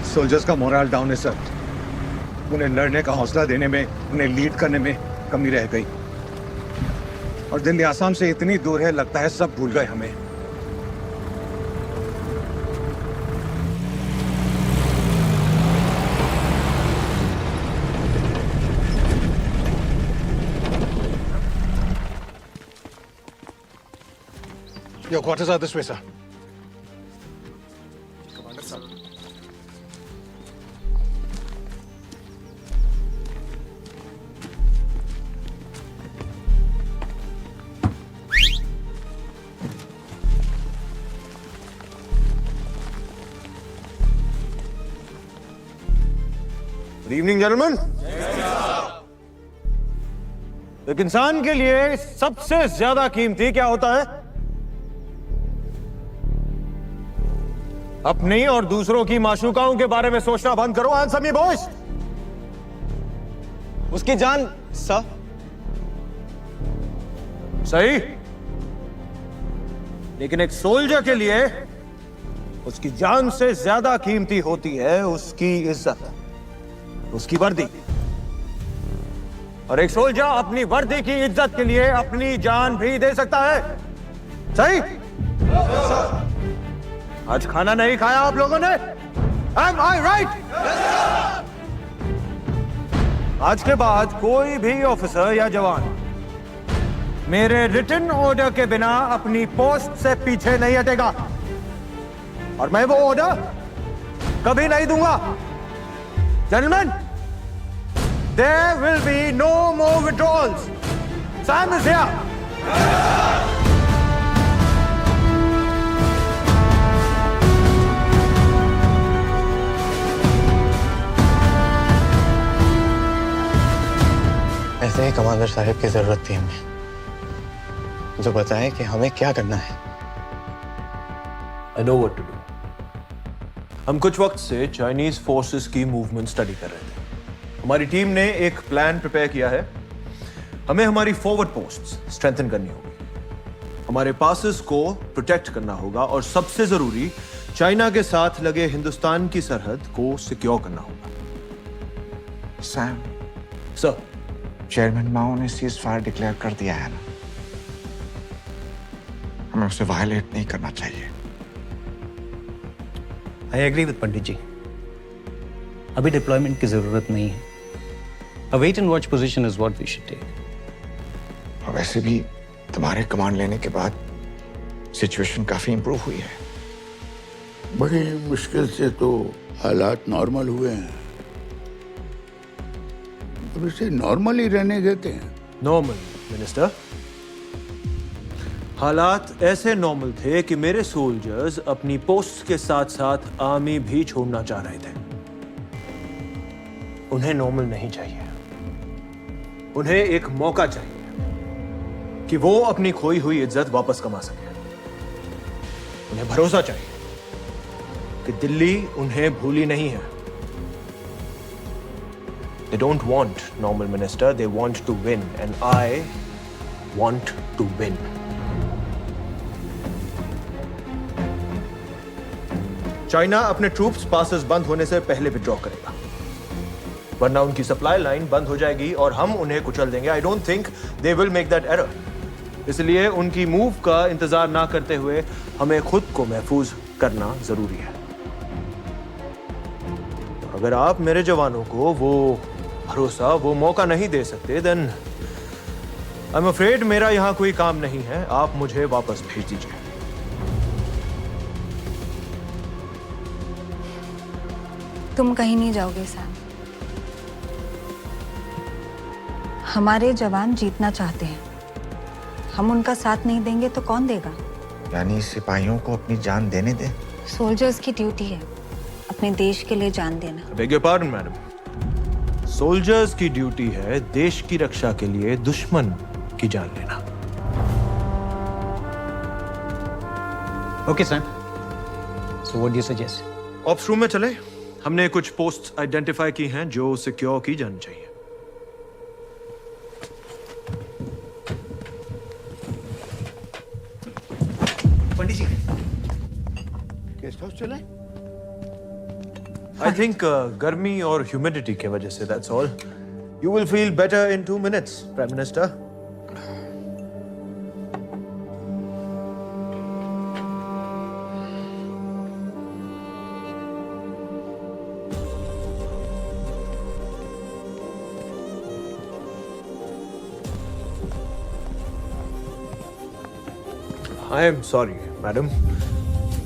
Soldiers का moral down है sir. उन्हें लड़ने का हौसला देने में, उन्हें लीड करने में कमी रह गई। और दिल्ली आसाम से इतनी दूर है, लगता है सब भूल गए हमें। Your quarters are this way, sir. Commander, sir. Good evening, gentlemen. एक इंसान के लिए सबसे ज्यादा कीमती क्या होता है? अपनी और दूसरों की माशूकाओं के बारे में सोचना बंद करो। Answer me boys. उसकी जान सर। सही, लेकिन एक सोल्जर के लिए उसकी जान से ज्यादा कीमती होती है उसकी इज्जत, उसकी वर्दी। और एक सोल्जर अपनी वर्दी की इज्जत के लिए अपनी जान भी दे सकता है। सही? आज खाना नहीं खाया आप लोगों ने? Am I right? आज के बाद कोई भी ऑफिसर या जवान मेरे रिटन ऑर्डर के बिना अपनी पोस्ट से पीछे नहीं हटेगा, और मैं वो ऑर्डर कभी नहीं दूंगा। Gentleman, there will be no more withdrawals. Sam is here. ऐसे ही कमांडर साहब की जरूरत थी हमें, जो बताए कि हमें क्या करना है। I know what to do. हम कुछ वक्त से चाइनीज फोर्सेस की मूवमेंट स्टडी कर रहे थे। हमारी टीम ने एक प्लान प्रिपेयर किया है। हमें हमारी फॉरवर्ड पोस्ट्स स्ट्रेंथन करनी होगी, हमारे पासेस को प्रोटेक्ट करना होगा, और सबसे जरूरी चाइना के साथ लगे हिंदुस्तान की सरहद को सिक्योर करना होगा। सैम, सर, चेयरमैन माओ ने सीज फायर डिक्लेयर कर दिया है ना, हमें उसे वायलेट नहीं करना चाहिए। आई एग्री विद पंडित जी। अभी डिप्लॉयमेंट की जरूरत नहीं है। A wait and watch position is what we should take. और वैसे भी तुम्हारे कमांड लेने के बाद सिचुएशन काफी इंप्रूव हुई है। बड़ी मुश्किल से तो हालात नॉर्मल हुए हैं, अब इसे नॉर्मल ही रहने देते हैं। नॉर्मल मिनिस्टर, हालात ऐसे नॉर्मल थे कि मेरे सोल्जर्स अपनी पोस्ट के साथ साथ आर्मी भी छोड़ना चाह रहे थे। उन्हें नॉर्मल नहीं चाहिए, उन्हें एक मौका चाहिए कि वो अपनी खोई हुई इज्जत वापस कमा सके। उन्हें भरोसा चाहिए कि दिल्ली उन्हें भूली नहीं है। They don't want normal minister, they want to win, and I want to win. China अपने ट्रूप्स पासेस बंद होने से पहले विड्रॉ करेगा, वरना उनकी सप्लाई लाइन बंद हो जाएगी और हम उन्हें कुचल देंगे। I don't think they will make that error. इसलिए उनकी मूव का इंतजार ना करते हुए हमें खुद को महफूज करना जरूरी है। अगर आप मेरे जवानों को वो भरोसा, वो मौका नहीं दे सकते, देन आई एम अफ्रेड मेरा यहां कोई काम नहीं है। आप मुझे वापस भेज दीजिए। तुम कहीं नहीं जाओगे सैम। हमारे जवान जीतना चाहते हैं, हम उनका साथ नहीं देंगे तो कौन देगा? यानी सिपाहियों को अपनी जान देने दे। सोल्जर्स की ड्यूटी है अपने देश के लिए जान देना। Bag your pardon madam, soldiers की ड्यूटी है देश की रक्षा के लिए दुश्मन की जान लेना। Okay sir, so what do you suggest? Ops room में चले। हमने कुछ पोस्ट्स आइडेंटिफाई की हैं जो सिक्योर की जानी चाहिए। पंडित जी, गेस्ट हाउस चले? I think गर्मी और ह्यूमिडिटी के वजह से, that's all. You will feel better in 2 minutes, Prime Minister. I am sorry, madam.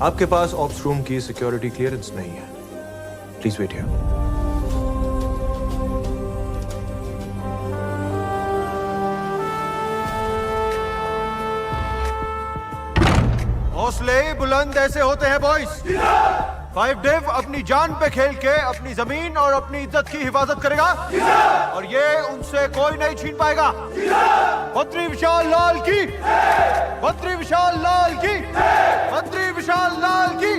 आपके पास ऑप्स रूम की सिक्योरिटी क्लियरेंस नहीं है. Please wait here. हौसले बुलंद ऐसे होते हैं बॉयज. 5 डिव अपनी जान पे खेल के अपनी जमीन और अपनी इज्जत की हिफाजत करेगा और ये उनसे कोई नहीं छीन पाएगा. मंत्री विशाल लाल की, मंत्री विशाल लाल की, मंत्री विशाल लाल की.